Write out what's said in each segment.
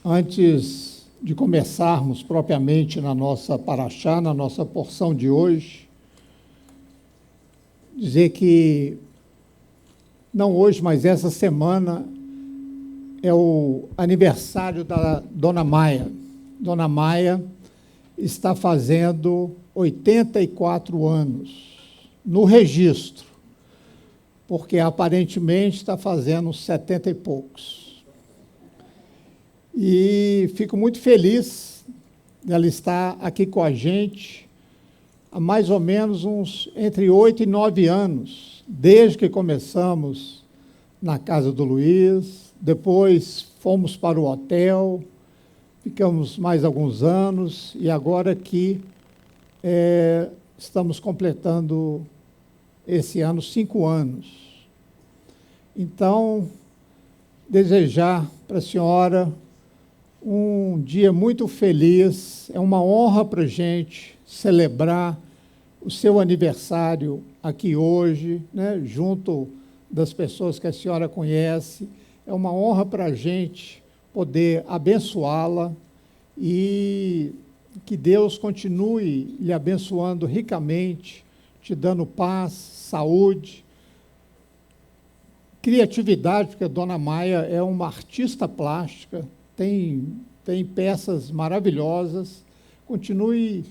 Antes de começarmos propriamente na nossa paraxá, na nossa porção de hoje, dizer que, não hoje, mas essa semana, é o aniversário da Dona Maia. Dona Maia está fazendo 84 anos no registro, porque aparentemente está fazendo 70 e poucos. E fico muito feliz dela estar aqui com a gente há mais ou menos entre 8 e 9 anos, desde que começamos na casa do Luiz, depois fomos para o hotel, ficamos mais alguns anos e agora aqui estamos completando esse ano 5 anos. Então, desejar para a senhora um dia muito feliz, é uma honra para a gente celebrar o seu aniversário aqui hoje, né, junto das pessoas que a senhora conhece. É uma honra para a gente poder abençoá-la e que Deus continue lhe abençoando ricamente, te dando paz, saúde, criatividade, porque a Dona Maia é uma artista plástica, tem peças maravilhosas, continue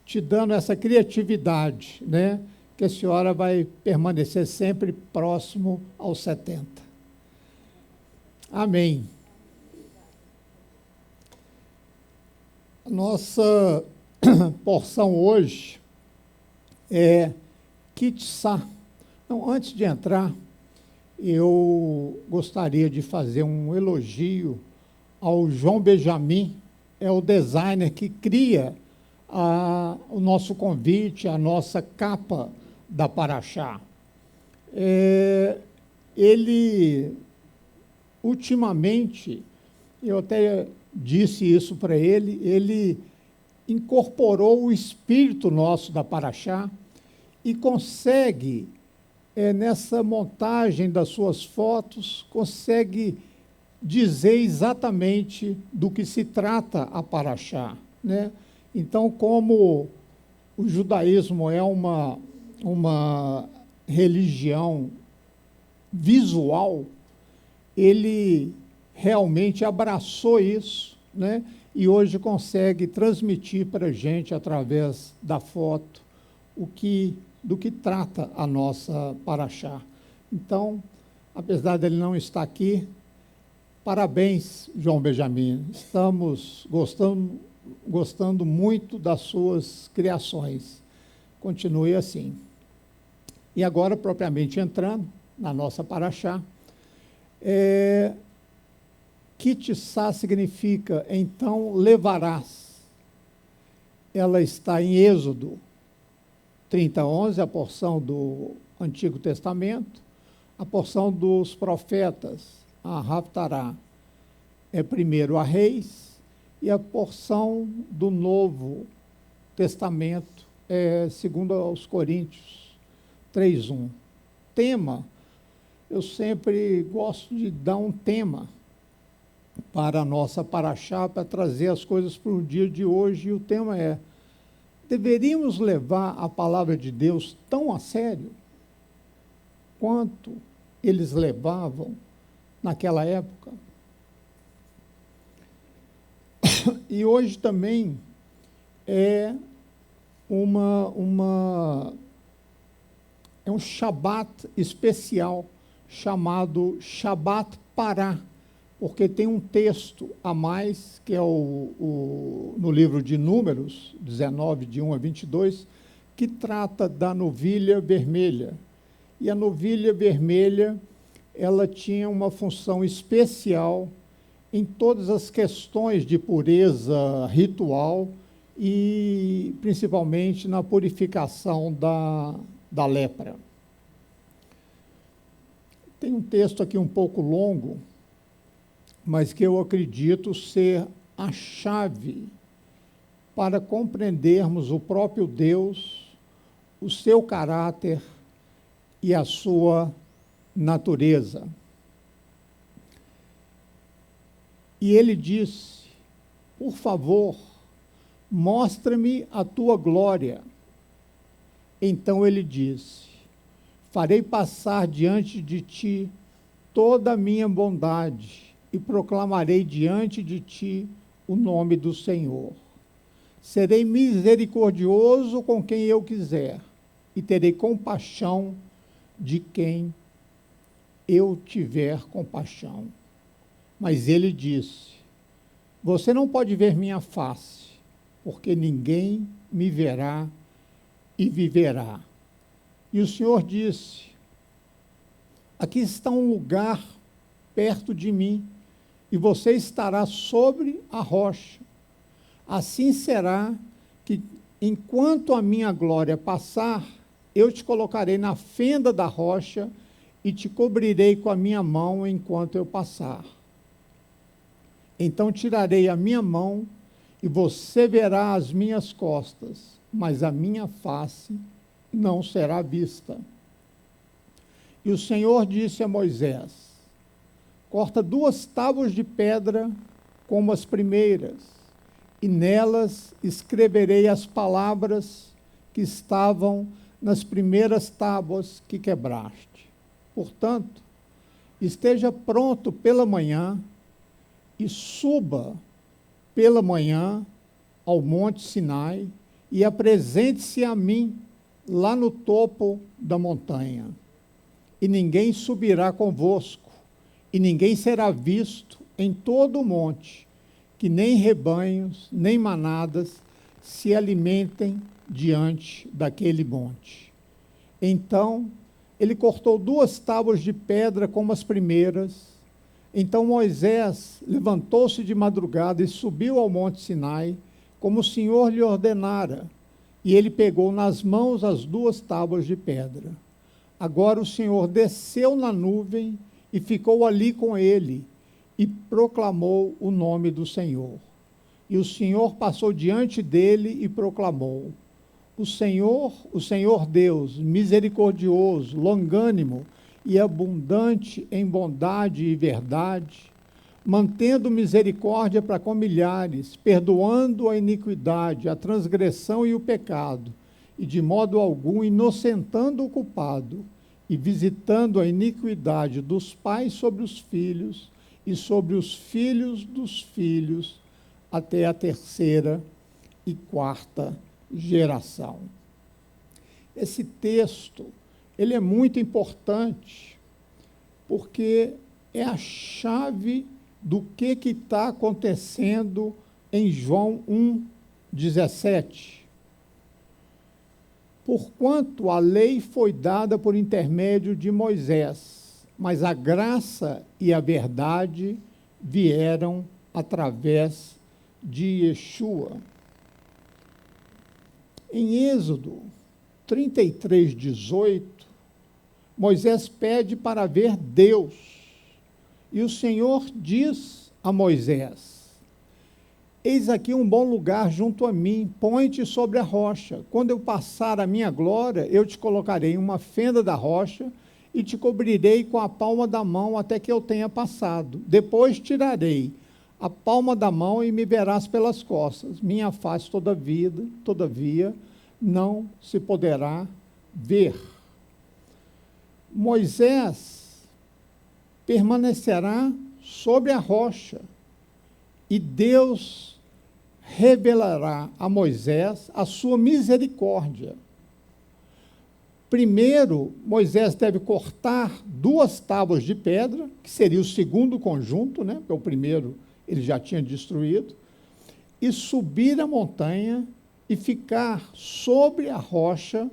te dando essa criatividade, né? Que a senhora vai permanecer sempre próximo aos 70. Amém. A nossa porção hoje é Kitsá. Então, antes de entrar, eu gostaria de fazer um elogio ao João Benjamin, é o designer que cria o nosso convite, a nossa capa da Paraxá. Ele, ultimamente, eu até disse isso para ele, ele incorporou o espírito nosso da Paraxá e consegue, nessa montagem das suas fotos, consegue dizer exatamente do que se trata a Paraxá, né? Então, como o judaísmo é uma religião visual, ele realmente abraçou isso, né? E hoje consegue transmitir para a gente, através da foto, do que trata a nossa Paraxá. Então, apesar dele não estar aqui, parabéns, João Benjamin. Estamos gostando muito das suas criações. Continue assim. E agora, propriamente entrando na nossa Paraxá, Kitsá significa, então levarás. Ela está em Êxodo 30:11, a porção do Antigo Testamento, a porção dos profetas, a Haftará, é primeiro a Reis, e a porção do Novo Testamento é segundo aos Coríntios 3:1. Tema, eu sempre gosto de dar um tema para a nossa paraxá, para trazer as coisas para o dia de hoje, e o tema é: deveríamos levar a palavra de Deus tão a sério quanto eles levavam naquela época? E hoje também é um Shabat especial, chamado Shabat Pará, porque tem um texto a mais, que é no livro de Números 19, de 1 a 22, que trata da novilha vermelha. E a novilha vermelha, ela tinha uma função especial em todas as questões de pureza ritual e principalmente na purificação da lepra. Tem um texto aqui um pouco longo, mas que eu acredito ser a chave para compreendermos o próprio Deus, o seu caráter e a sua natureza. E ele disse: por favor, mostra-me a tua glória. Então ele disse: farei passar diante de ti toda a minha bondade e proclamarei diante de ti o nome do Senhor. Serei misericordioso com quem eu quiser e terei compaixão de quem eu tiver compaixão. Mas ele disse: você não pode ver minha face, porque ninguém me verá e viverá. E o Senhor disse: aqui está um lugar perto de mim, e você estará sobre a rocha. Assim será que, enquanto a minha glória passar, eu te colocarei na fenda da rocha e te cobrirei com a minha mão enquanto eu passar. Então tirarei a minha mão e você verá as minhas costas, mas a minha face não será vista. E o Senhor disse a Moisés: corta 2 tábuas de pedra como as primeiras, e nelas escreverei as palavras que estavam nas primeiras tábuas que quebraste. Portanto, esteja pronto pela manhã e suba pela manhã ao monte Sinai e apresente-se a mim lá no topo da montanha. E ninguém subirá convosco, e ninguém será visto em todo o monte, que nem rebanhos, nem manadas se alimentem diante daquele monte. Então, ele cortou 2 tábuas de pedra como as primeiras. Então Moisés levantou-se de madrugada e subiu ao monte Sinai, como o Senhor lhe ordenara, e ele pegou nas mãos as 2 tábuas de pedra. Agora o Senhor desceu na nuvem e ficou ali com ele, e proclamou o nome do Senhor. E o Senhor passou diante dele e proclamou: o Senhor Deus, misericordioso, longânimo e abundante em bondade e verdade, mantendo misericórdia para com milhares, perdoando a iniquidade, a transgressão e o pecado, e de modo algum inocentando o culpado, e visitando a iniquidade dos pais sobre os filhos, e sobre os filhos dos filhos, até a 3ª e 4ª geração. Esse texto, ele é muito importante, porque é a chave do que está acontecendo em João 1,17. Porquanto a lei foi dada por intermédio de Moisés, mas a graça e a verdade vieram através de Yeshua. Em Êxodo 33:18, Moisés pede para ver Deus. E o Senhor diz a Moisés: eis aqui um bom lugar junto a mim, põe-te sobre a rocha. Quando eu passar a minha glória, eu te colocarei em uma fenda da rocha e te cobrirei com a palma da mão até que eu tenha passado. Depois tirarei a palma da mão e me verás pelas costas. Minha face todavia, não se poderá ver. Moisés permanecerá sobre a rocha e Deus revelará a Moisés a sua misericórdia. Primeiro, Moisés deve cortar 2 tábuas de pedra, que seria o segundo conjunto, né? Porque o primeiro ele já tinha destruído, e subir a montanha e ficar sobre a rocha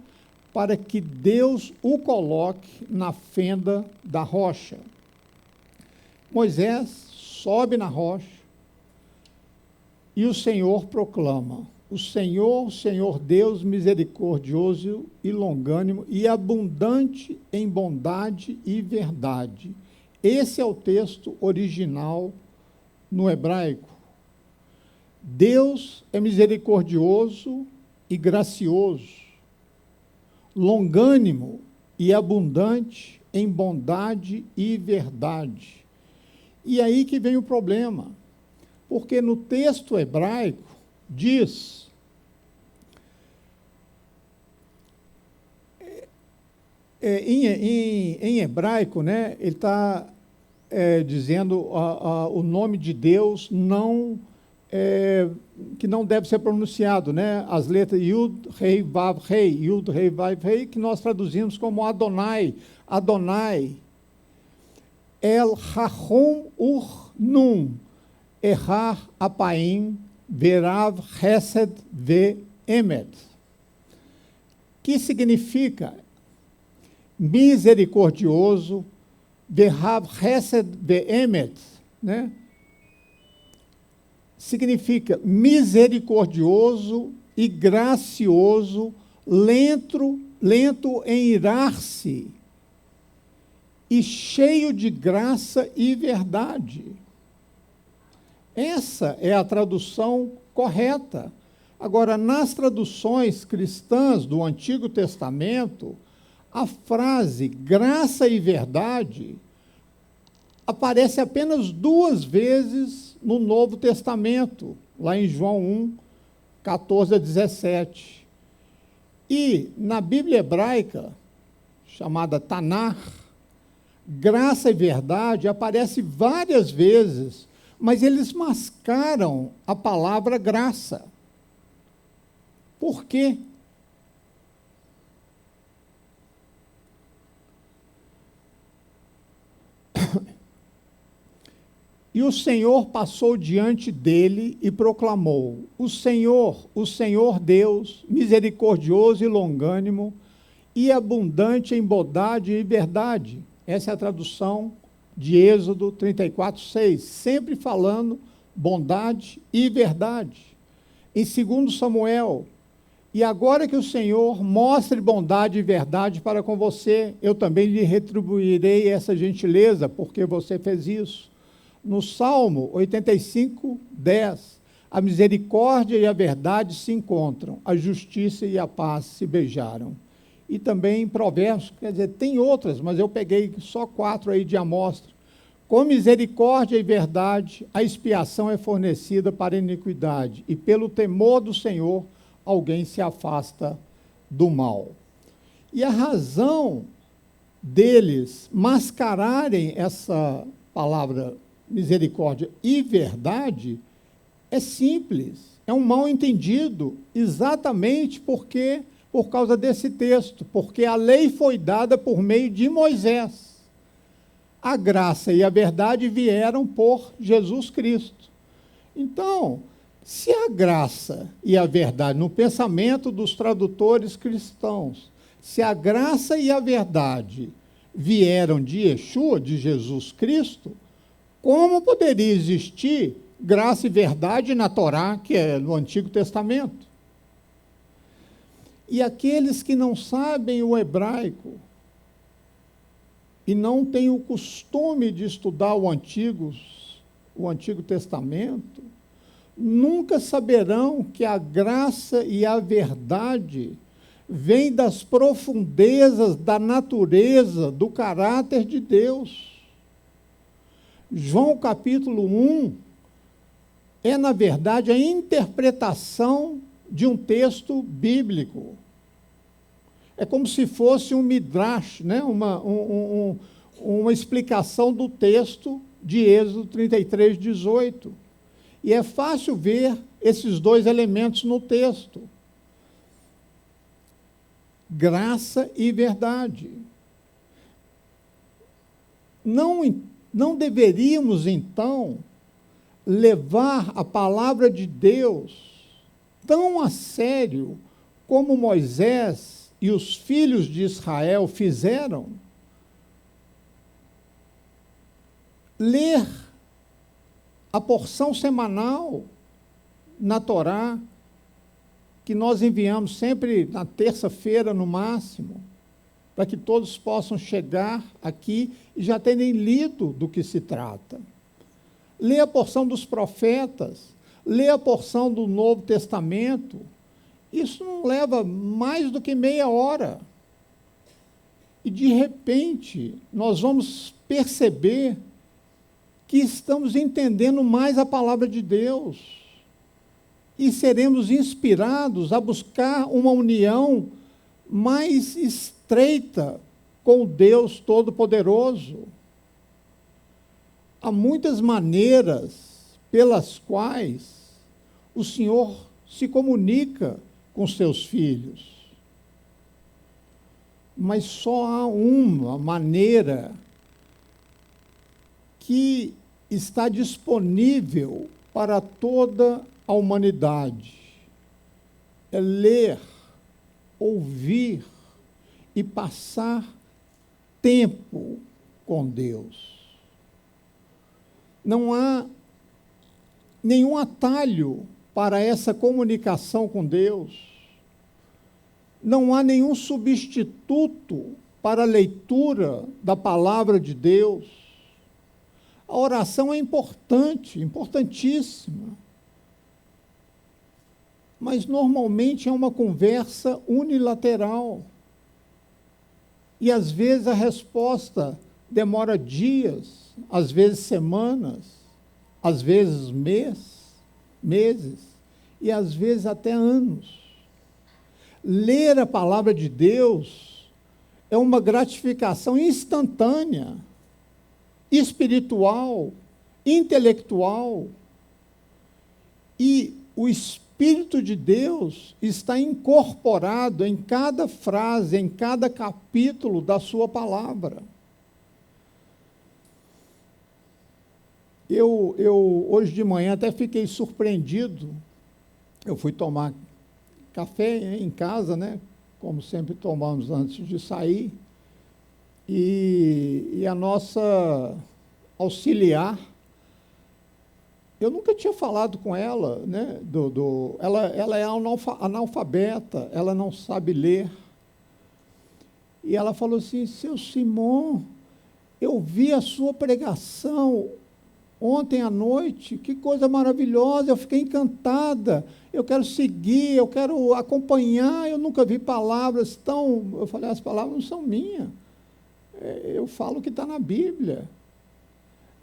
para que Deus o coloque na fenda da rocha. Moisés sobe na rocha e o Senhor proclama: o Senhor Deus misericordioso e longânimo e abundante em bondade e verdade. Esse é o texto original no hebraico. Deus é misericordioso e gracioso, longânimo e abundante em bondade e verdade. E aí que vem o problema. Porque no texto hebraico diz, em hebraico, né, ele está dizendo o nome de Deus que não deve ser pronunciado, né? As letras Yud, Rei, Vav, Rei, Yud, Rei, Vav, Rei, que nós traduzimos como Adonai, Adonai, El Chachom Ur Nun, Errar Apaim, Verav, Chesed, Ve, Emet. Que significa misericordioso, Verav, Chesed, Ve, Emet, né? Significa misericordioso e gracioso, lento em irar-se e cheio de graça e verdade. Essa é a tradução correta. Agora, nas traduções cristãs do Antigo Testamento, a frase graça e verdade aparece apenas 2 vezes no Novo Testamento, lá em João 1, 14 a 17. E na Bíblia hebraica, chamada Tanakh, graça e verdade aparece várias vezes, mas eles mascaram a palavra graça. Por quê? E o Senhor passou diante dele e proclamou: o Senhor Deus, misericordioso e longânimo, e abundante em bondade e verdade. Essa é a tradução de Êxodo 34:6, sempre falando bondade e verdade. Em 2 Samuel, e agora que o Senhor mostre bondade e verdade para com você, eu também lhe retribuirei essa gentileza, porque você fez isso. No Salmo 85, 10, a misericórdia e a verdade se encontram, a justiça e a paz se beijaram. E também em Provérbios, quer dizer, tem outras, mas eu peguei só 4 aí de amostra. Com misericórdia e verdade, a expiação é fornecida para a iniquidade, e pelo temor do Senhor, alguém se afasta do mal. E a razão deles mascararem essa palavra misericórdia e verdade é simples, é um mal entendido, exatamente por causa desse texto, porque a lei foi dada por meio de Moisés. A graça e a verdade vieram por Jesus Cristo. Então, se a graça e a verdade, no pensamento dos tradutores cristãos, se a graça e a verdade vieram de Yeshua, de Jesus Cristo, como poderia existir graça e verdade na Torá, que é no Antigo Testamento? E aqueles que não sabem o hebraico e não têm o costume de estudar o Antigo Testamento, nunca saberão que a graça e a verdade vêm das profundezas da natureza, do caráter de Deus. João capítulo 1 é, na verdade, a interpretação de um texto bíblico. É como se fosse um midrash, né? uma explicação do texto de Êxodo 33, 18. E é fácil ver esses 2 elementos no texto. Graça e verdade. Não deveríamos, então, levar a palavra de Deus tão a sério como Moisés e os filhos de Israel fizeram? Ler a porção semanal na Torá, que nós enviamos sempre na terça-feira, no máximo, para que todos possam chegar aqui e já terem lido do que se trata. Lê a porção dos profetas, lê a porção do Novo Testamento. Isso não leva mais do que meia hora. E, de repente, nós vamos perceber que estamos entendendo mais a palavra de Deus e seremos inspirados a buscar uma união mais estreita com o Deus Todo-Poderoso. Há muitas maneiras pelas quais o Senhor se comunica com seus filhos, mas só há uma maneira que está disponível para toda a humanidade: é ler, ouvir e passar tempo com Deus. Não há nenhum atalho para essa comunicação com Deus. Não há nenhum substituto para a leitura da palavra de Deus. A oração é importante, importantíssima. Mas normalmente é uma conversa unilateral. E às vezes a resposta demora dias, às vezes semanas, às vezes meses e às vezes até anos. Ler a palavra de Deus é uma gratificação instantânea, espiritual, intelectual. E o Espírito de Deus está incorporado em cada frase, em cada capítulo da sua palavra. Eu hoje de manhã até fiquei surpreendido. Eu fui tomar café em casa, né? Como sempre tomamos antes de sair. E a nossa auxiliar, eu nunca tinha falado com ela, né? Ela é analfabeta, ela não sabe ler. E ela falou assim: seu Simão, eu vi a sua pregação ontem à noite, que coisa maravilhosa, eu fiquei encantada, eu quero seguir, eu quero acompanhar, eu nunca vi palavras tão... Eu falei: as palavras não são minhas, eu falo o que está na Bíblia.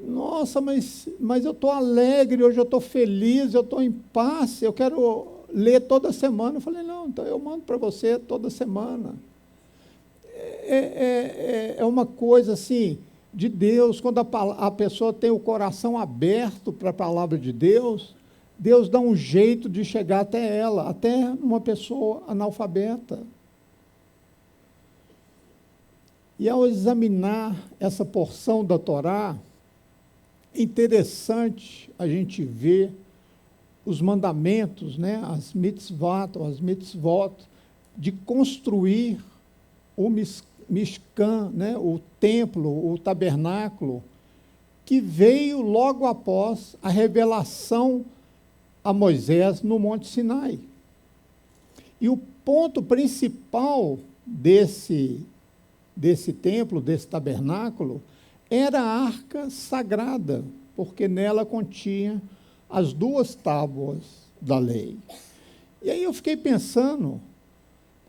Nossa, mas eu estou alegre, hoje eu estou feliz, eu estou em paz, eu quero ler toda semana. Eu falei: não, então eu mando para você toda semana. É uma coisa assim de Deus. Quando a pessoa tem o coração aberto para a palavra de Deus, Deus dá um jeito de chegar até ela, até uma pessoa analfabeta. E ao examinar essa porção da Torá, é interessante a gente ver os mandamentos, né, as mitzvot, de construir o Mishkan, né, o templo, o tabernáculo, que veio logo após a revelação a Moisés no Monte Sinai. E o ponto principal desse templo, desse tabernáculo, era a arca sagrada, porque nela continha as 2 tábuas da lei. E aí eu fiquei pensando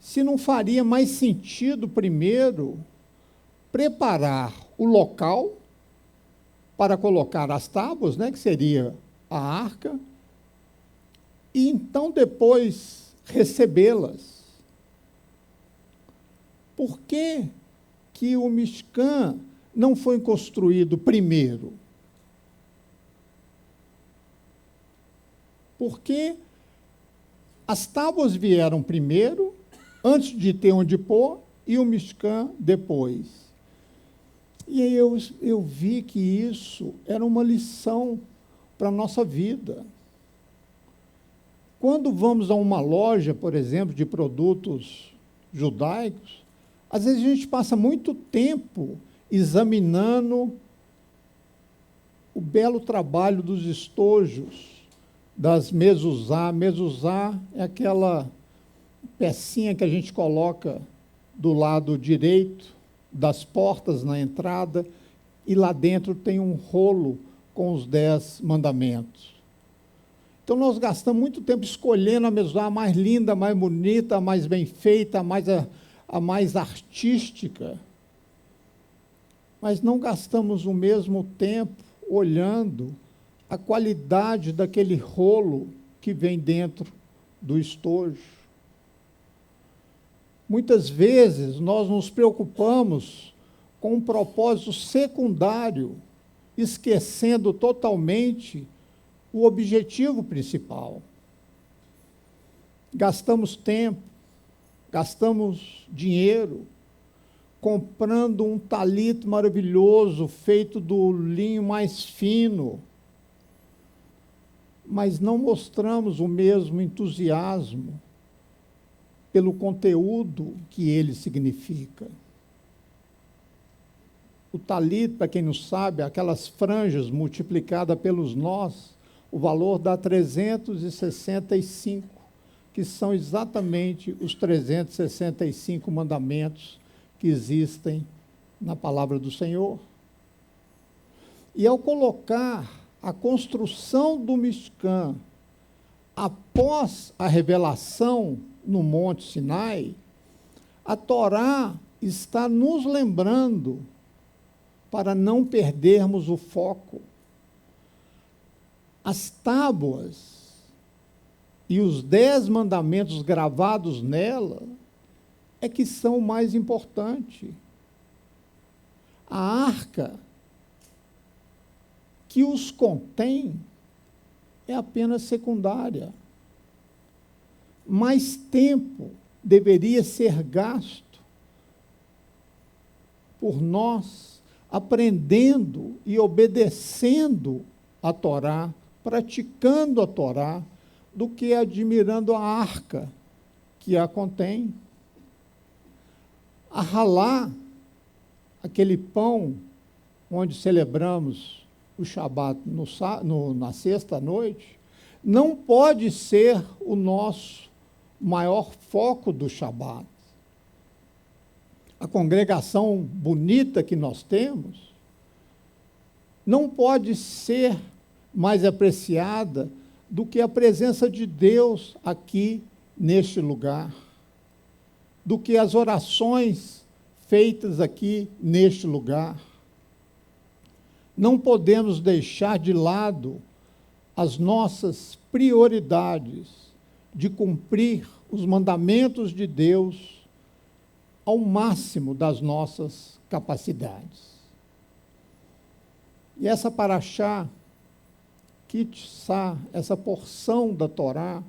se não faria mais sentido, primeiro, preparar o local para colocar as tábuas, né, que seria a arca, e então depois recebê-las. Por que o Mishkan não foi construído primeiro? Porque as tábuas vieram primeiro, antes de ter onde pôr, e o Mishkan depois. E aí eu vi que isso era uma lição para a nossa vida. Quando vamos a uma loja, por exemplo, de produtos judaicos, às vezes a gente passa muito tempo examinando o belo trabalho dos estojos, das mezuzá. Mezuzá é aquela pecinha que a gente coloca do lado direito das portas na entrada, e lá dentro tem um rolo com os 10 mandamentos. Então nós gastamos muito tempo escolhendo a mezuzá mais linda, mais bonita, mais bem feita, a mais artística, mas não gastamos o mesmo tempo olhando a qualidade daquele rolo que vem dentro do estojo. Muitas vezes nós nos preocupamos com um propósito secundário, esquecendo totalmente o objetivo principal. Gastamos tempo, gastamos dinheiro, comprando um talito maravilhoso, feito do linho mais fino, mas não mostramos o mesmo entusiasmo pelo conteúdo que ele significa. O talito, para quem não sabe, aquelas franjas multiplicadas pelos nós, o valor dá 365, que são exatamente os 365 mandamentos que existem na palavra do Senhor. E ao colocar a construção do Mishkan após a revelação no Monte Sinai, a Torá está nos lembrando para não perdermos o foco. As tábuas e os 10 mandamentos gravados nela é que são o mais importante. A arca que os contém é apenas secundária. Mais tempo deveria ser gasto por nós aprendendo e obedecendo a Torá, praticando a Torá, do que admirando a arca que a contém. A ralá, aquele pão onde celebramos o Shabat na sexta-noite, não pode ser o nosso maior foco do Shabat. A congregação bonita que nós temos não pode ser mais apreciada do que a presença de Deus aqui neste lugar, do que as orações feitas aqui neste lugar. Não podemos deixar de lado as nossas prioridades de cumprir os mandamentos de Deus ao máximo das nossas capacidades. E essa paraxá, Kitissá, essa porção da Torá,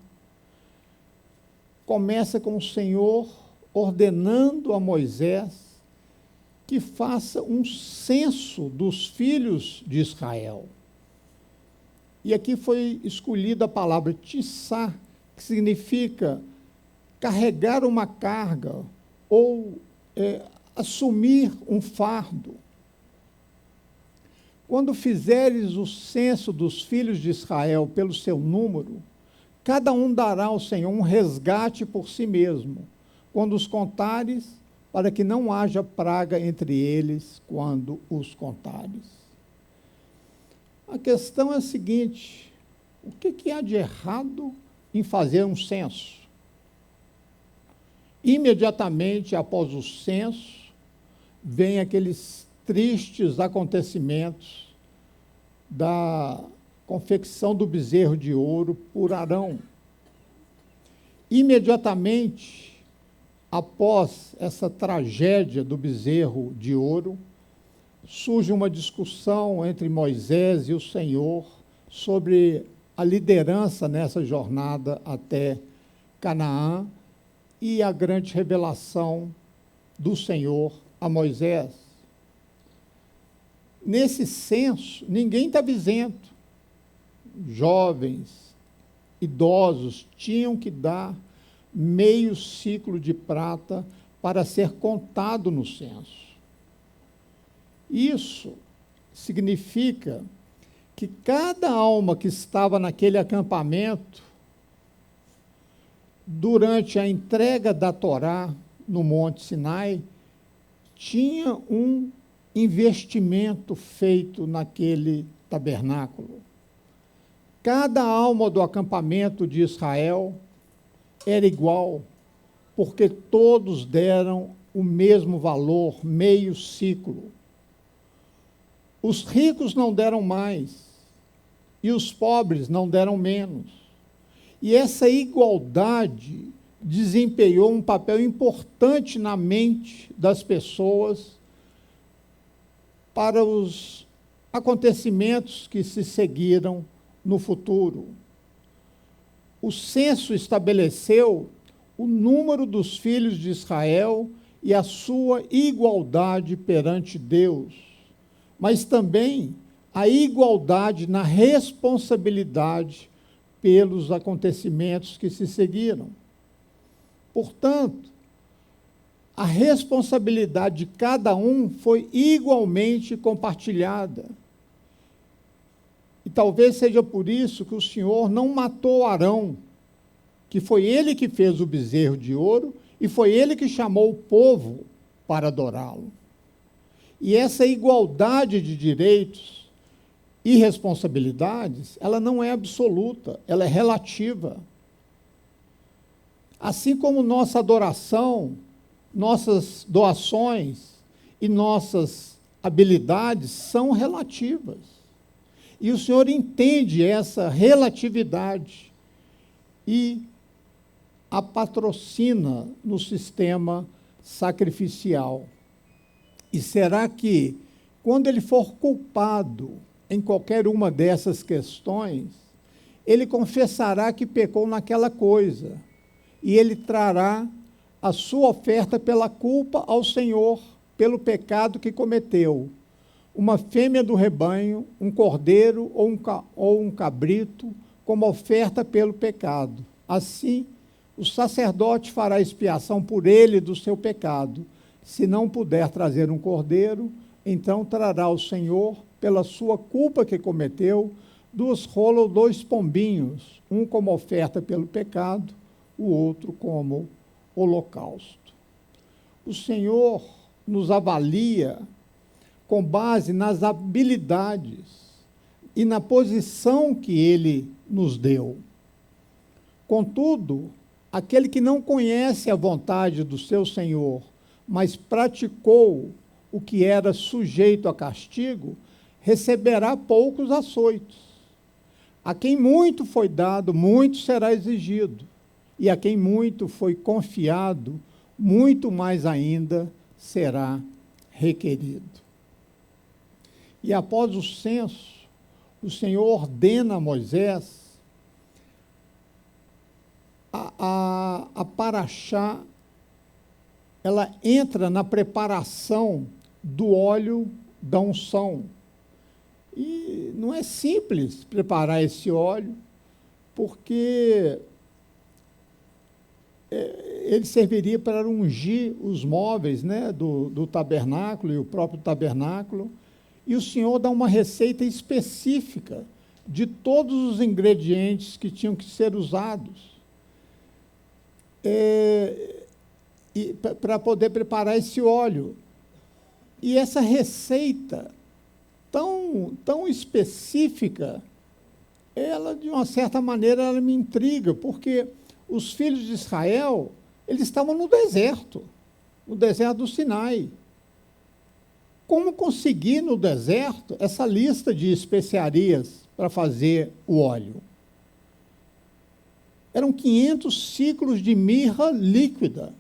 começa com o Senhor ordenando a Moisés que faça um censo dos filhos de Israel. E aqui foi escolhida a palavra tissá, que significa carregar uma carga ou assumir um fardo. Quando fizeres o censo dos filhos de Israel pelo seu número, cada um dará ao Senhor um resgate por si mesmo, quando os contares, para que não haja praga entre eles quando os contares. A questão é a seguinte: o que há de errado em fazer um censo? Imediatamente após o censo, vem aqueles tristes acontecimentos da confecção do bezerro de ouro por Arão. Imediatamente após essa tragédia do bezerro de ouro, surge uma discussão entre Moisés e o Senhor sobre a liderança nessa jornada até Canaã e a grande revelação do Senhor a Moisés. Nesse censo, ninguém estava isento. Jovens, idosos, tinham que dar meio ciclo de prata para ser contado no censo. Isso significa que cada alma que estava naquele acampamento, durante a entrega da Torá no Monte Sinai, tinha um investimento feito naquele tabernáculo. Cada alma do acampamento de Israel era igual, porque todos deram o mesmo valor, meio ciclo. Os ricos não deram mais, e os pobres não deram menos. E essa igualdade desempenhou um papel importante na mente das pessoas para os acontecimentos que se seguiram no futuro. O censo estabeleceu o número dos filhos de Israel e a sua igualdade perante Deus, mas também a igualdade na responsabilidade pelos acontecimentos que se seguiram. Portanto, a responsabilidade de cada um foi igualmente compartilhada. E talvez seja por isso que o Senhor não matou Arão, que foi ele que fez o bezerro de ouro e foi ele que chamou o povo para adorá-lo. E essa igualdade de direitos e responsabilidades, ela não é absoluta, ela é relativa. Assim como nossa adoração, nossas doações e nossas habilidades são relativas. E o Senhor entende essa relatividade e a patrocina no sistema sacrificial. E será que, quando ele for culpado em qualquer uma dessas questões, ele confessará que pecou naquela coisa, e ele trará a sua oferta pela culpa ao Senhor, pelo pecado que cometeu. Uma fêmea do rebanho, um cordeiro ou um cabrito, como oferta pelo pecado. Assim, o sacerdote fará expiação por ele do seu pecado. Se não puder trazer um cordeiro, então trará ao Senhor, pela sua culpa que cometeu, 2 rolas ou 2 pombinhos, um como oferta pelo pecado, o outro como holocausto. O Senhor nos avalia com base nas habilidades e na posição que Ele nos deu. Contudo, aquele que não conhece a vontade do seu Senhor, mas praticou o que era sujeito a castigo, receberá poucos açoites. A quem muito foi dado, muito será exigido. E a quem muito foi confiado, muito mais ainda será requerido. E após o censo, o Senhor ordena a Moisés a paraxá, ela entra na preparação do óleo da unção. E não é simples preparar esse óleo, porque ele serviria para ungir os móveis, né, do tabernáculo e o próprio tabernáculo. E o Senhor dá uma receita específica de todos os ingredientes que tinham que ser usados para poder preparar esse óleo. E essa receita tão específica, ela, de uma certa maneira, ela me intriga, porque os filhos de Israel, eles estavam no deserto do Sinai. Como conseguir no deserto essa lista de especiarias para fazer o óleo? Eram 500 ciclos de mirra líquida,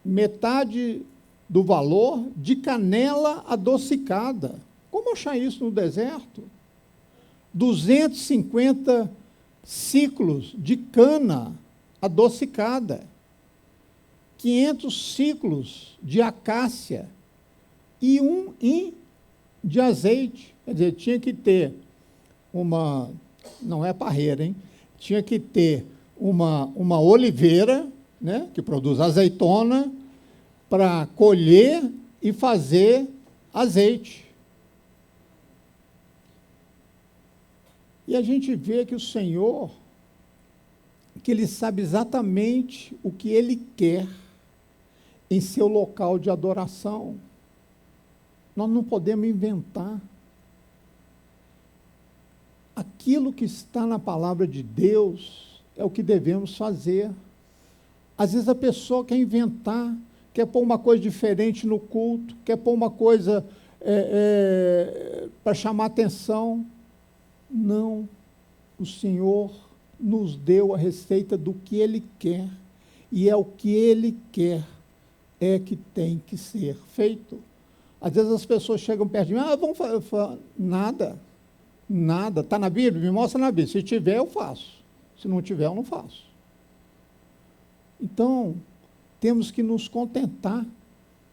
metade do valor de canela adocicada. Como achar isso no deserto? 250 ciclos de cana adocicada, 500 ciclos de acácia e 1 hin de azeite. Quer dizer, tinha que ter uma, não é parreira, hein? Tinha que ter uma oliveira, né, que produz azeitona, para colher e fazer azeite. E a gente vê que o Senhor, que Ele sabe exatamente o que Ele quer em seu local de adoração. Nós não podemos inventar. Aquilo que está na palavra de Deus é o que devemos fazer. Às vezes a pessoa quer inventar, quer pôr uma coisa diferente no culto, quer pôr uma coisa para chamar atenção. Não, o Senhor nos deu a receita do que Ele quer, e é o que Ele quer é que tem que ser feito. Às vezes as pessoas chegam perto de mim, vamos fazer. Nada, está na Bíblia? Me mostra na Bíblia. Se tiver, eu faço. Se não tiver, eu não faço. Então, temos que nos contentar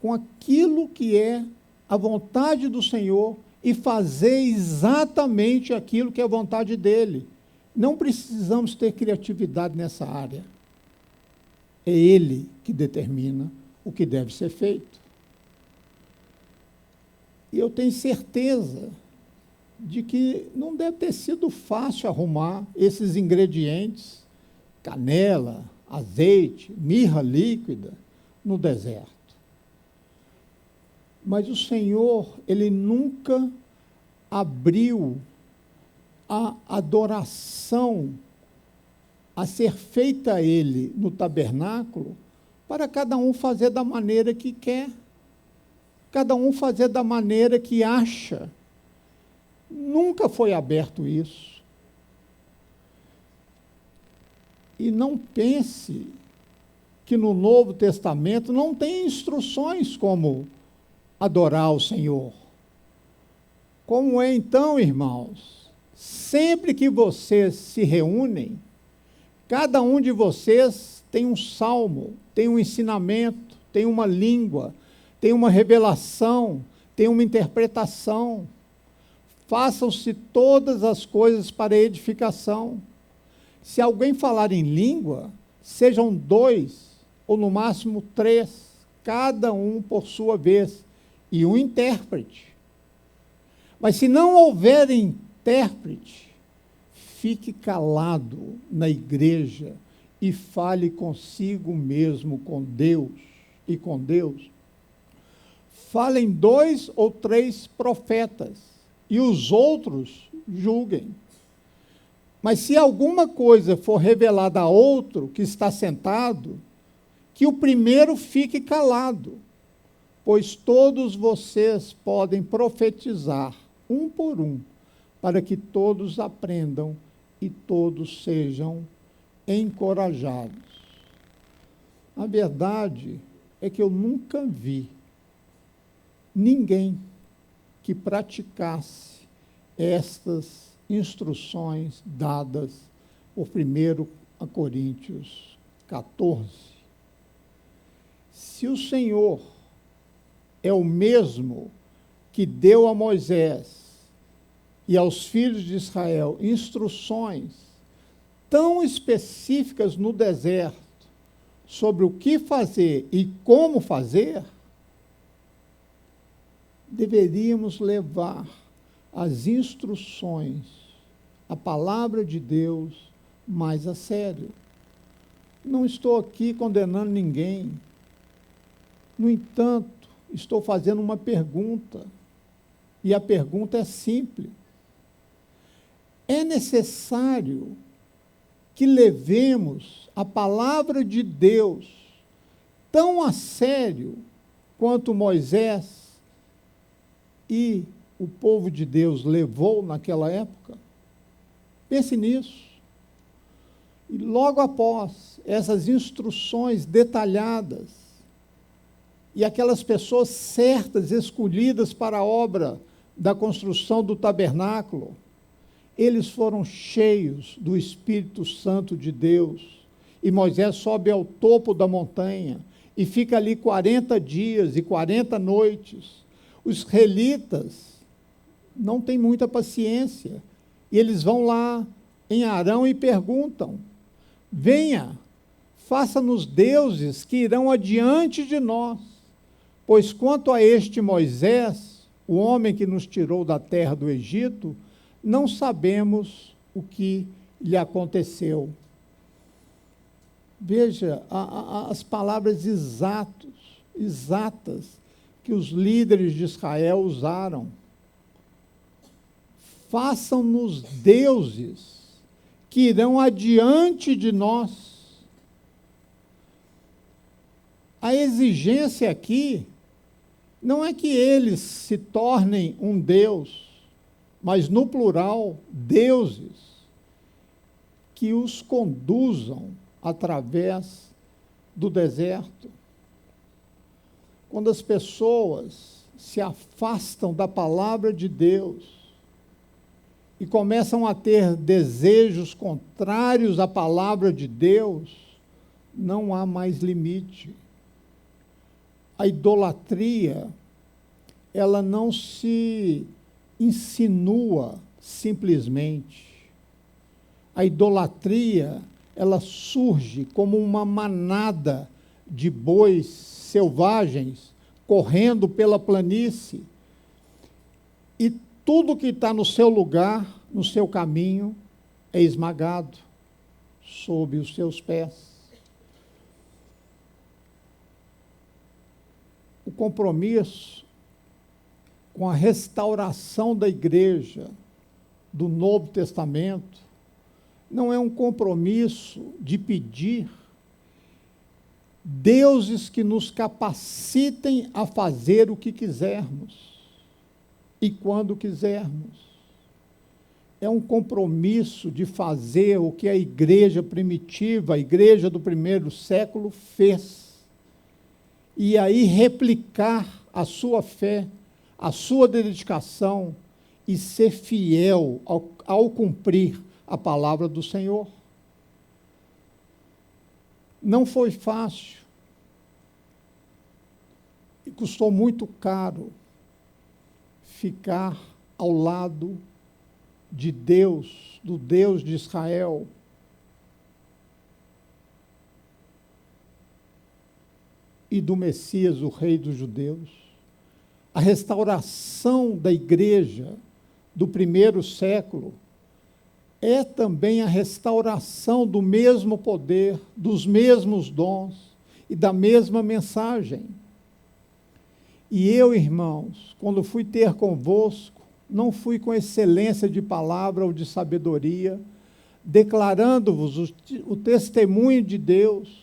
com aquilo que é a vontade do Senhor e fazer exatamente aquilo que é a vontade dEle. Não precisamos ter criatividade nessa área. É Ele que determina o que deve ser feito. E eu tenho certeza de que não deve ter sido fácil arrumar esses ingredientes, canela, azeite, mirra líquida, no deserto. Mas o Senhor, Ele nunca abriu a adoração a ser feita a Ele no tabernáculo para cada um fazer da maneira que quer, cada um fazer da maneira que acha. Nunca foi aberto isso. E não pense que no Novo Testamento não tem instruções como adorar o Senhor. Como é então, irmãos? Sempre que vocês se reúnem, cada um de vocês tem um salmo, tem um ensinamento, tem uma língua, tem uma revelação, tem uma interpretação. Façam-se todas as coisas para edificação. Se alguém falar em língua, sejam 2, ou no máximo 3, cada um por sua vez, e um intérprete. Mas se não houver intérprete, fique calado na igreja e fale consigo mesmo, com Deus e com Deus. Falem 2 ou 3 profetas, e os outros julguem. Mas se alguma coisa for revelada a outro que está sentado, que o primeiro fique calado, pois todos vocês podem profetizar, um por um, para que todos aprendam e todos sejam encorajados. A verdade é que eu nunca vi ninguém que praticasse estas instruções dadas por 1 Coríntios 14. Se o Senhor é o mesmo que deu a Moisés e aos filhos de Israel instruções tão específicas no deserto sobre o que fazer e como fazer, deveríamos levar as instruções, a palavra de Deus, mais a sério. Não estou aqui condenando ninguém. No entanto, estou fazendo uma pergunta, e a pergunta é simples. É necessário que levemos a palavra de Deus tão a sério quanto Moisés e o povo de Deus levou naquela época? Pense nisso. E logo após essas instruções detalhadas, e aquelas pessoas certas, escolhidas para a obra da construção do tabernáculo, eles foram cheios do Espírito Santo de Deus, e Moisés sobe ao topo da montanha, e fica ali 40 dias e 40 noites. Os israelitas não têm muita paciência, e eles vão lá em Arão e perguntam: venha, faça-nos deuses que irão adiante de nós, pois quanto a este Moisés, o homem que nos tirou da terra do Egito, não sabemos o que lhe aconteceu. Veja as palavras exatas que os líderes de Israel usaram. Façam-nos deuses que irão adiante de nós. A exigência aqui Não é que eles se tornem um Deus, mas no plural, deuses que os conduzam através do deserto. Quando as pessoas se afastam da palavra de Deus e começam a ter desejos contrários à palavra de Deus, não há mais limite. A idolatria, ela não se insinua simplesmente. A idolatria, ela surge como uma manada de bois selvagens correndo pela planície, e tudo que está no seu lugar, no seu caminho, é esmagado sob os seus pés. O compromisso com a restauração da igreja do Novo Testamento não é um compromisso de pedir deuses que nos capacitem a fazer o que quisermos e quando quisermos. É um compromisso de fazer o que a igreja primitiva, a igreja do primeiro século fez. E aí replicar a sua fé, a sua dedicação e ser fiel ao cumprir a palavra do Senhor. Não foi fácil e custou muito caro ficar ao lado de Deus, do Deus de Israel. E do Messias, o Rei dos Judeus. A restauração da igreja do primeiro século é também a restauração do mesmo poder, dos mesmos dons e da mesma mensagem. E eu, irmãos, quando fui ter convosco, não fui com excelência de palavra ou de sabedoria, declarando-vos o testemunho de Deus,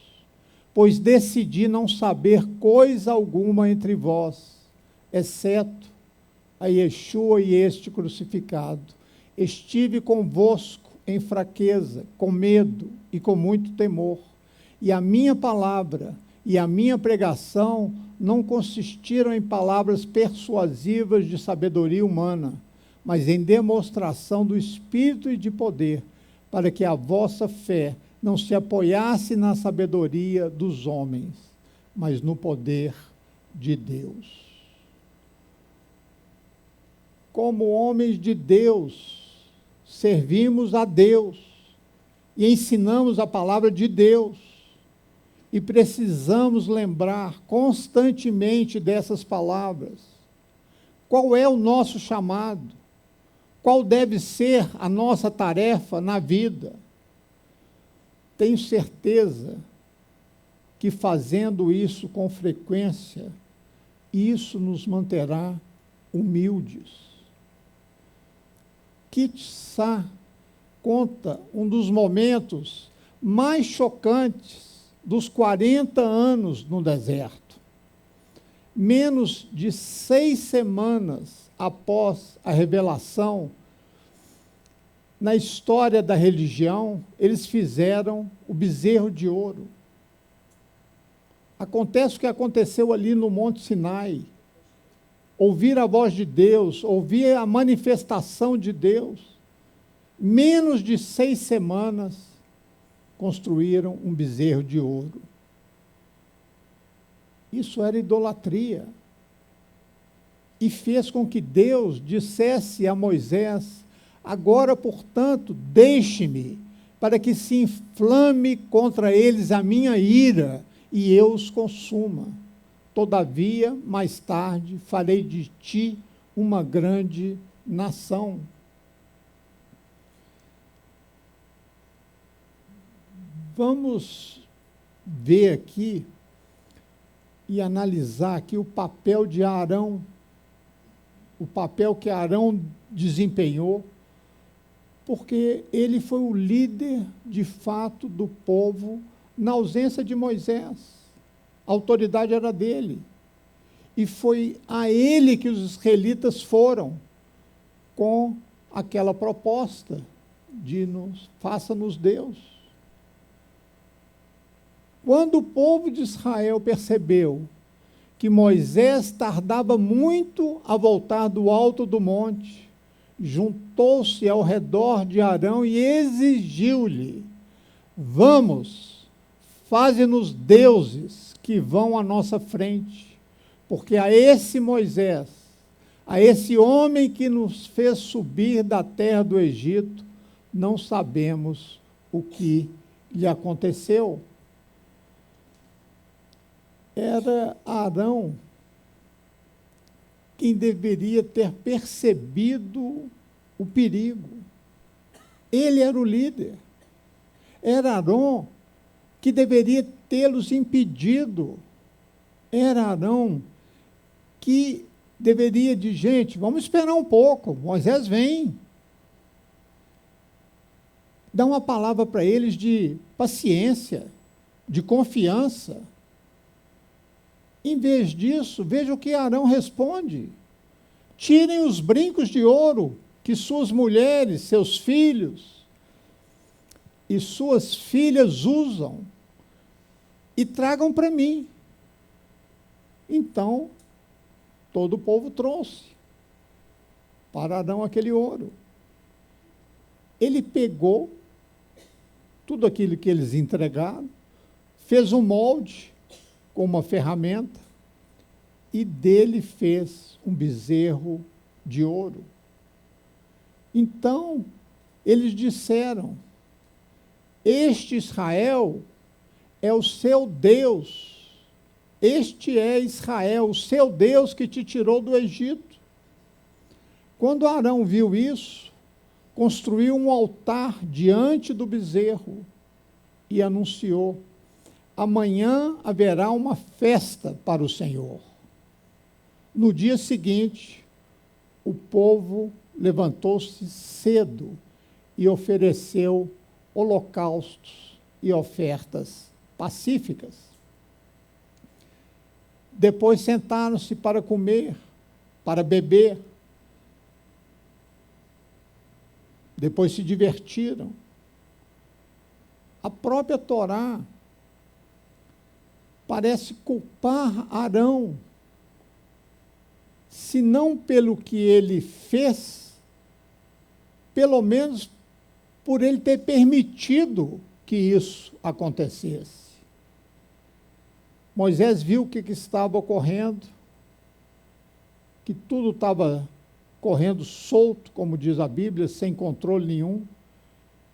pois decidi não saber coisa alguma entre vós, exceto a Yeshua e este crucificado. Estive convosco em fraqueza, com medo e com muito temor. E a minha palavra e a minha pregação não consistiram em palavras persuasivas de sabedoria humana, mas em demonstração do Espírito e de poder, para que a vossa fé não se apoiasse na sabedoria dos homens, mas no poder de Deus. Como homens de Deus, servimos a Deus e ensinamos a palavra de Deus, e precisamos lembrar constantemente dessas palavras. Qual é o nosso chamado? Qual deve ser a nossa tarefa na vida? Tenho certeza que fazendo isso com frequência, isso nos manterá humildes. Kitsá conta um dos momentos mais chocantes dos 40 anos no deserto. Menos de 6 semanas após a revelação, na história da religião, eles fizeram o bezerro de ouro. Acontece o que aconteceu ali no Monte Sinai. Ouvir a voz de Deus, ouvir a manifestação de Deus. Menos de 6 semanas, construíram um bezerro de ouro. Isso era idolatria. E fez com que Deus dissesse a Moisés: agora, portanto, deixe-me, para que se inflame contra eles a minha ira, e eu os consuma. Todavia, mais tarde, farei de ti uma grande nação. Vamos ver aqui e analisar aqui o papel de Arão, o papel que Arão desempenhou, porque ele foi o líder, de fato, do povo na ausência de Moisés. A autoridade era dele. E foi a ele que os israelitas foram com aquela proposta de faça-nos Deus. Quando o povo de Israel percebeu que Moisés tardava muito a voltar do alto do monte, juntou-se ao redor de Arão e exigiu-lhe: vamos, faze-nos deuses que vão à nossa frente, porque a esse Moisés, a esse homem que nos fez subir da terra do Egito, não sabemos o que lhe aconteceu. Era Arão quem deveria ter percebido o perigo. Ele era o líder. Era Arão que deveria tê-los impedido. Era Arão que deveria de gente, vamos esperar um pouco, Moisés vem. Dá uma palavra para eles de paciência, de confiança. Em vez disso, veja o que Arão responde: tirem os brincos de ouro que suas mulheres, seus filhos e suas filhas usam e tragam para mim. Então, todo o povo trouxe para Arão aquele ouro. Ele pegou tudo aquilo que eles entregaram, fez um molde com uma ferramenta e dele fez um bezerro de ouro. Então, eles disseram: este Israel é o seu Deus. Este é Israel, o seu Deus que te tirou do Egito. Quando Arão viu isso, construiu um altar diante do bezerro e anunciou: amanhã haverá uma festa para o Senhor. No dia seguinte, o povo levantou-se cedo e ofereceu holocaustos e ofertas pacíficas. Depois sentaram-se para comer, para beber. Depois se divertiram. A própria Torá parece culpar Arão, se não pelo que ele fez, pelo menos por ele ter permitido que isso acontecesse. Moisés viu o que estava ocorrendo, que tudo estava correndo solto, como diz a Bíblia, sem controle nenhum,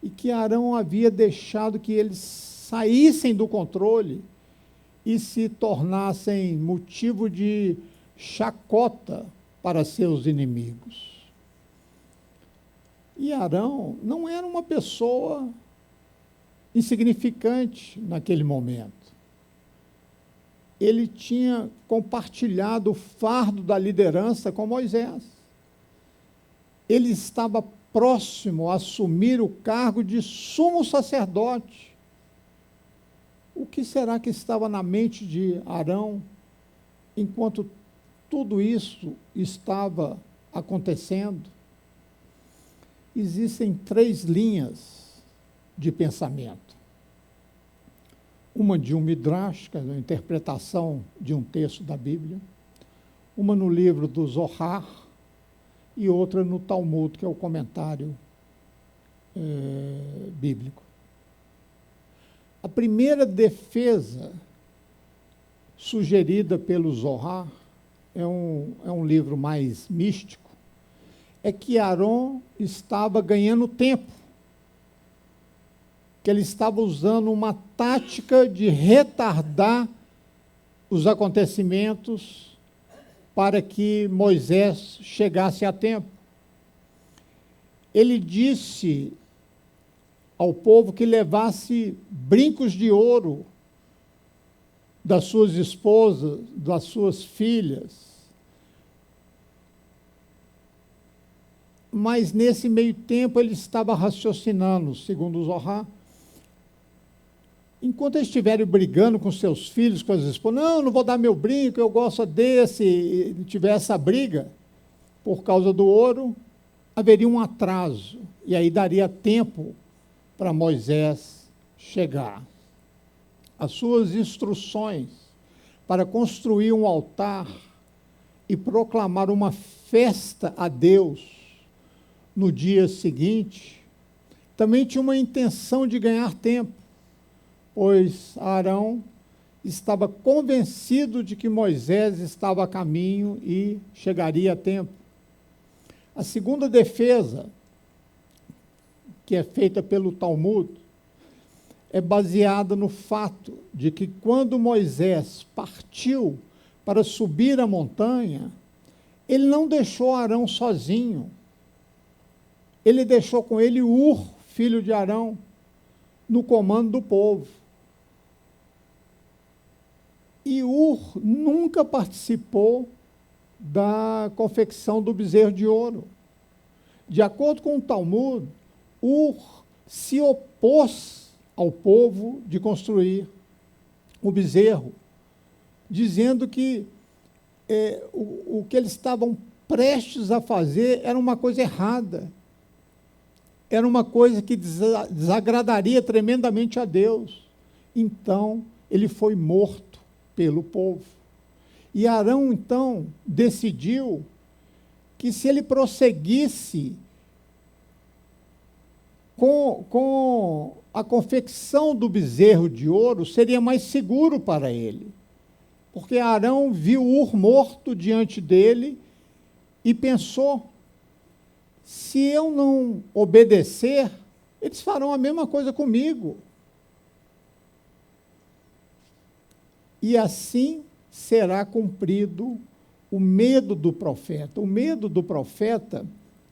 e que Arão havia deixado que eles saíssem do controle e se tornassem motivo de chacota para seus inimigos. E Arão não era uma pessoa insignificante naquele momento. Ele tinha compartilhado o fardo da liderança com Moisés. Ele estava próximo a assumir o cargo de sumo sacerdote. O que será que estava na mente de Arão enquanto tudo isso estava acontecendo? Existem 3 linhas de pensamento. Uma de um midrash, que é a interpretação de um texto da Bíblia, uma no livro do Zohar e outra no Talmud, que é o comentário bíblico. A primeira defesa sugerida pelo Zohar é um livro mais místico, é que Arão estava ganhando tempo, que ele estava usando uma tática de retardar os acontecimentos para que Moisés chegasse a tempo. Ele disse ao povo que levasse brincos de ouro das suas esposas, das suas filhas. Mas, nesse meio tempo, ele estava raciocinando, segundo o Zohar, enquanto eles estiverem brigando com seus filhos, com as esposas, não, não vou dar meu brinco, eu gosto desse, e tiver essa briga por causa do ouro, haveria um atraso, e aí daria tempo para Moisés chegar. As suas instruções para construir um altar e proclamar uma festa a Deus no dia seguinte, também tinha uma intenção de ganhar tempo, pois Arão estava convencido de que Moisés estava a caminho e chegaria a tempo. A segunda defesa, que é feita pelo Talmud, é baseada no fato de que quando Moisés partiu para subir a montanha, ele não deixou Arão sozinho. Ele deixou com ele Ur, filho de Arão, no comando do povo. E Ur nunca participou da confecção do bezerro de ouro. De acordo com o Talmud, Ur se opôs ao povo de construir o bezerro, dizendo que o que eles estavam prestes a fazer era uma coisa errada, era uma coisa que desagradaria tremendamente a Deus. Então, ele foi morto pelo povo. E Arão, então, decidiu que se ele prosseguisse com a confecção do bezerro de ouro, seria mais seguro para ele. Porque Arão viu Ur morto diante dele e pensou, se eu não obedecer, eles farão a mesma coisa comigo. E assim será cumprido o medo do profeta. O medo do profeta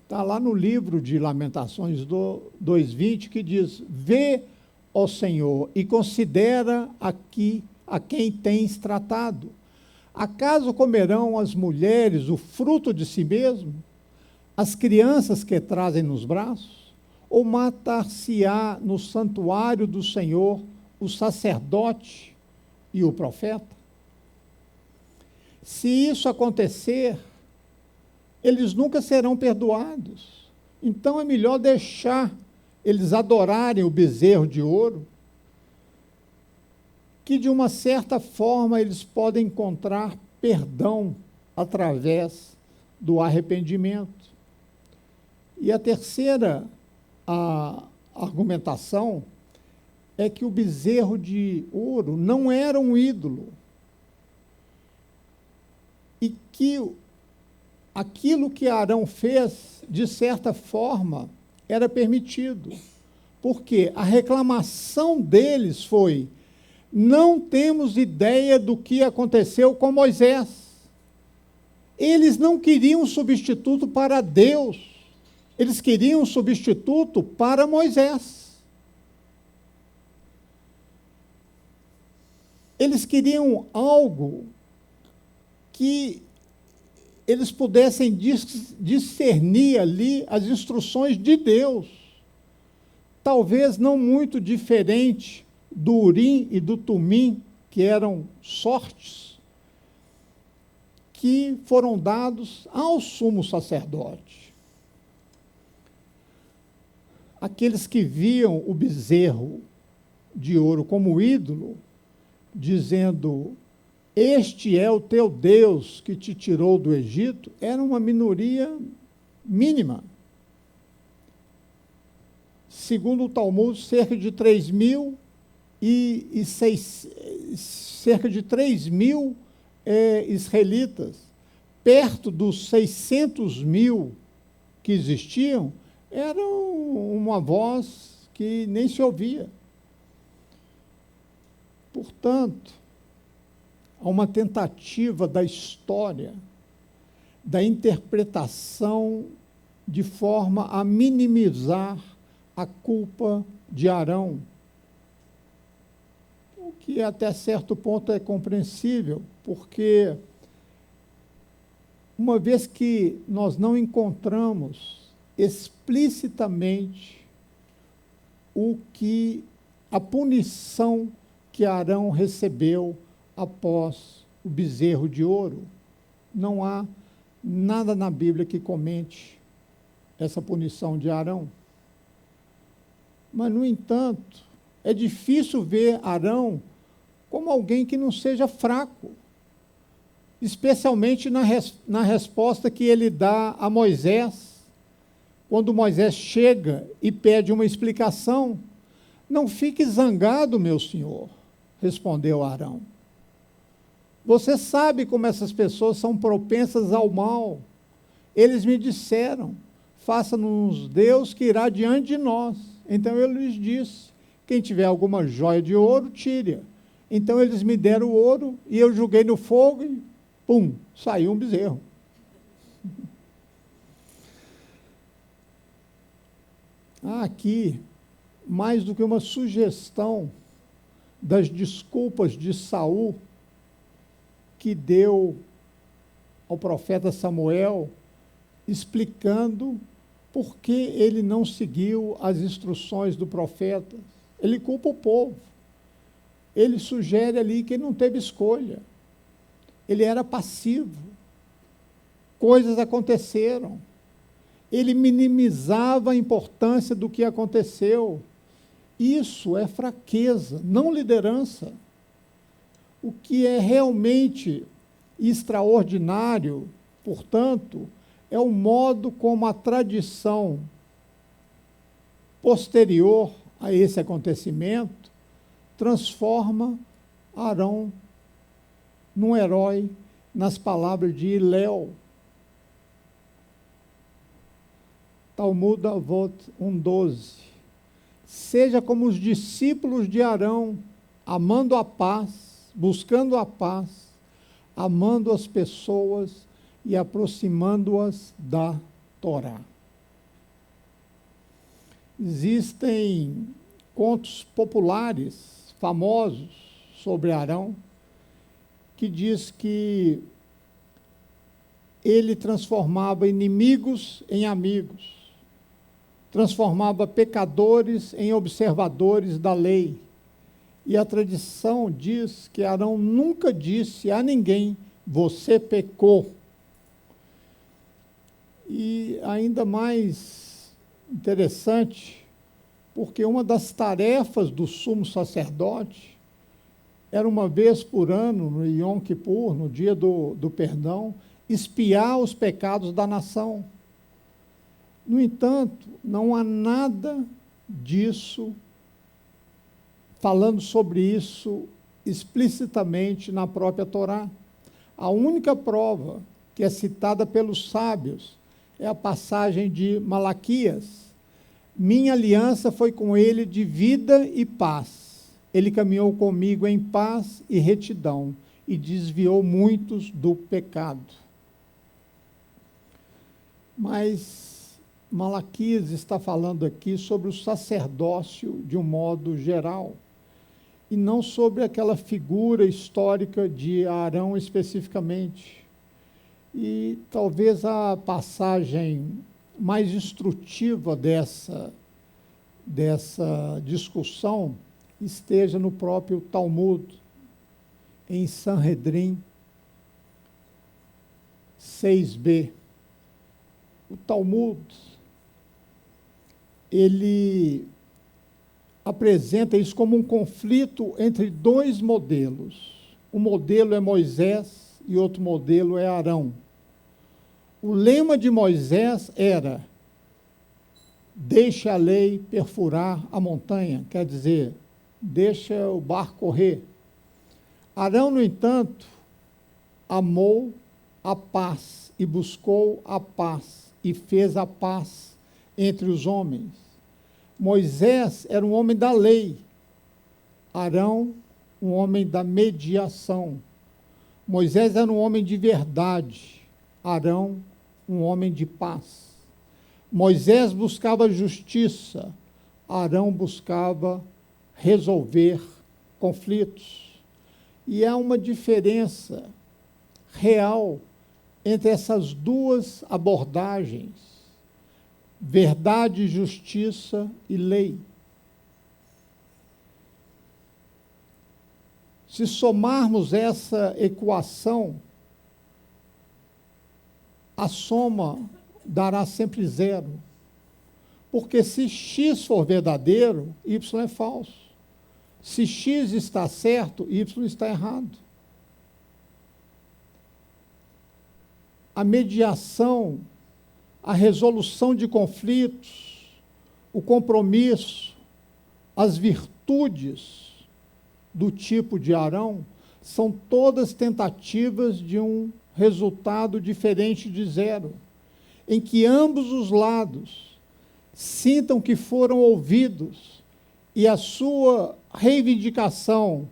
está lá no livro de Lamentações 2:20, que diz, vê, ó Senhor, e considera aqui a quem tens tratado. Acaso comerão as mulheres o fruto de si mesmo, as crianças que trazem nos braços? Ou matar-se-á no santuário do Senhor o sacerdote e o profeta? Se isso acontecer, eles nunca serão perdoados. Então é melhor deixar eles adorarem o bezerro de ouro, que de uma certa forma eles podem encontrar perdão através do arrependimento. E a terceira argumentação é que o bezerro de ouro não era um ídolo, e que aquilo que Arão fez, de certa forma, era permitido. Porque a reclamação deles foi, não temos ideia do que aconteceu com Moisés. Eles não queriam um substituto para Deus, eles queriam um substituto para Moisés. Eles queriam algo que eles pudessem discernir ali as instruções de Deus. Talvez não muito diferente do Urim e do Tumim, que eram sortes, que foram dados ao sumo sacerdote. Aqueles que viam o bezerro de ouro como ídolo, dizendo, este é o teu Deus que te tirou do Egito, era uma minoria mínima. Segundo o Talmud, cerca de 3 mil israelitas, perto dos 600 mil que existiam, era uma voz que nem se ouvia. Portanto, há uma tentativa da história, da interpretação, de forma a minimizar a culpa de Arão, o que até certo ponto é compreensível, porque uma vez que nós não encontramos explicitamente o que a punição que Arão recebeu após o bezerro de ouro. Não há nada na Bíblia que comente essa punição de Arão. Mas, no entanto, é difícil ver Arão como alguém que não seja fraco, especialmente na resposta que ele dá a Moisés, quando Moisés chega e pede uma explicação. Não fique zangado, meu senhor, respondeu Arão. Você sabe como essas pessoas são propensas ao mal. Eles me disseram, faça-nos Deus que irá diante de nós. Então eu lhes disse, quem tiver alguma joia de ouro, tire-a. Então eles me deram o ouro e eu joguei no fogo e, pum, saiu um bezerro. Há aqui mais do que uma sugestão das desculpas de Saul que deu ao profeta Samuel, explicando por que ele não seguiu as instruções do profeta. Ele culpa o povo. Ele sugere ali que ele não teve escolha. Ele era passivo. Coisas aconteceram. Ele minimizava a importância do que aconteceu. Isso é fraqueza, não liderança. O que é realmente extraordinário, portanto, é o modo como a tradição posterior a esse acontecimento transforma Arão num herói, nas palavras de Hilel. Talmud Avot 1:12. Seja como os discípulos de Arão, amando a paz, buscando a paz, amando as pessoas e aproximando-as da Torá. Existem contos populares, famosos, sobre Arão, que diz que ele transformava inimigos em amigos, transformava pecadores em observadores da lei. E a tradição diz que Arão nunca disse a ninguém, você pecou. E ainda mais interessante, porque uma das tarefas do sumo sacerdote era, uma vez por ano, no Yom Kippur, no dia do perdão, espiar os pecados da nação. No entanto, não há nada disso, falando sobre isso explicitamente na própria Torá. A única prova que é citada pelos sábios é a passagem de Malaquias. Minha aliança foi com ele de vida e paz. Ele caminhou comigo em paz e retidão e desviou muitos do pecado. Mas Malaquias está falando aqui sobre o sacerdócio de um modo geral, e não sobre aquela figura histórica de Arão especificamente. E talvez a passagem mais instrutiva dessa discussão esteja no próprio Talmud, em Sanhedrin 6b. O Talmud, ele apresenta isso como um conflito entre dois modelos. Um modelo é Moisés e outro modelo é Arão. O lema de Moisés era: deixa a lei perfurar a montanha, quer dizer, deixa o barco correr. Arão, no entanto, amou a paz e buscou a paz e fez a paz entre os homens. Moisés era um homem da lei, Arão, um homem da mediação. Moisés era um homem de verdade, Arão, um homem de paz. Moisés buscava justiça, Arão buscava resolver conflitos. E há uma diferença real entre essas duas abordagens: verdade, justiça e lei. Se somarmos essa equação, a soma dará sempre zero. Porque se x for verdadeiro, y é falso. Se x está certo, y está errado. A mediação, a resolução de conflitos, o compromisso, as virtudes do tipo de Arão, são todas tentativas de um resultado diferente de zero, em que ambos os lados sintam que foram ouvidos e a sua reivindicação,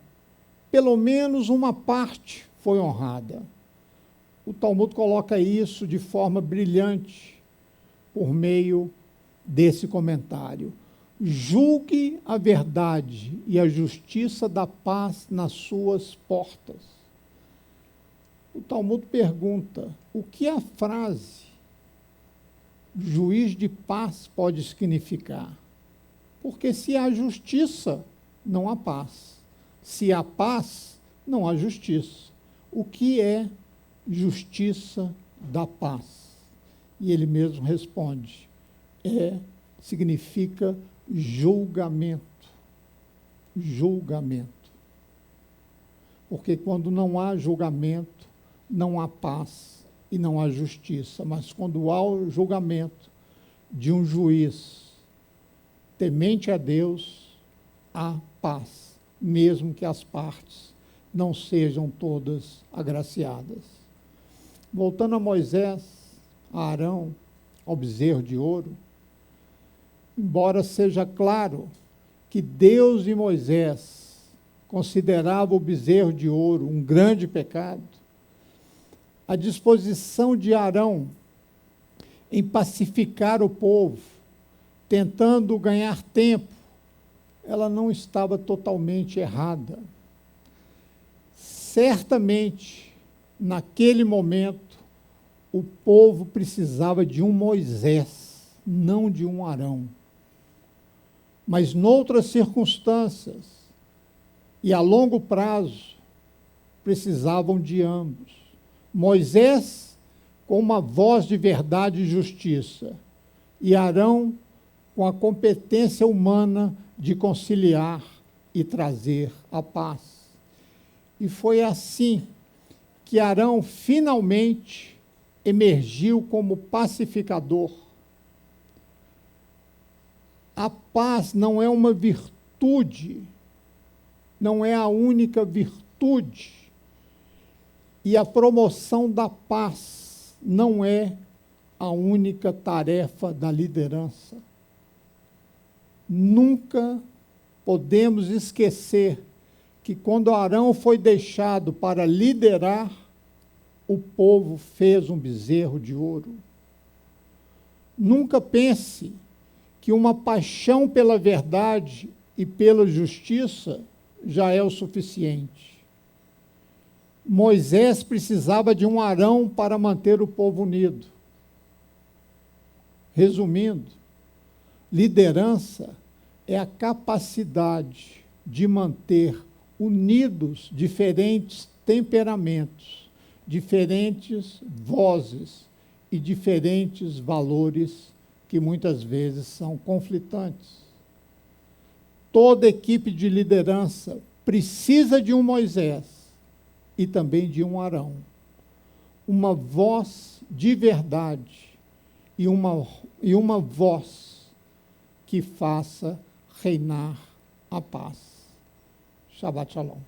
pelo menos uma parte, foi honrada. O Talmud coloca isso de forma brilhante por meio desse comentário. Julgue a verdade e a justiça da paz nas suas portas. O Talmud pergunta, o que a frase juiz de paz pode significar? Porque se há justiça, não há paz. Se há paz, não há justiça. O que é justiça da paz? E ele mesmo responde, significa julgamento. Julgamento. Porque quando não há julgamento, não há paz e não há justiça. Mas quando há o julgamento de um juiz temente a Deus, há paz, mesmo que as partes não sejam todas agraciadas. Voltando a Moisés, a Arão, ao bezerro de ouro, embora seja claro que Deus e Moisés consideravam o bezerro de ouro um grande pecado, a disposição de Arão em pacificar o povo, tentando ganhar tempo, ela não estava totalmente errada. Certamente, naquele momento, o povo precisava de um Moisés, não de um Arão. Mas, noutras circunstâncias, e a longo prazo, precisavam de ambos. Moisés, com uma voz de verdade e justiça, e Arão, com a competência humana de conciliar e trazer a paz. E foi assim que Arão finalmente emergiu como pacificador. A paz não é uma virtude, não é a única virtude, e a promoção da paz não é a única tarefa da liderança. Nunca podemos esquecer que quando Arão foi deixado para liderar, o povo fez um bezerro de ouro. Nunca pense que uma paixão pela verdade e pela justiça já é o suficiente. Moisés precisava de um Arão para manter o povo unido. Resumindo, liderança é a capacidade de manter unidos diferentes temperamentos, diferentes vozes e diferentes valores que muitas vezes são conflitantes. Toda equipe de liderança precisa de um Moisés e também de um Arão. Uma voz de verdade e uma voz que faça reinar a paz. Shabbat Shalom.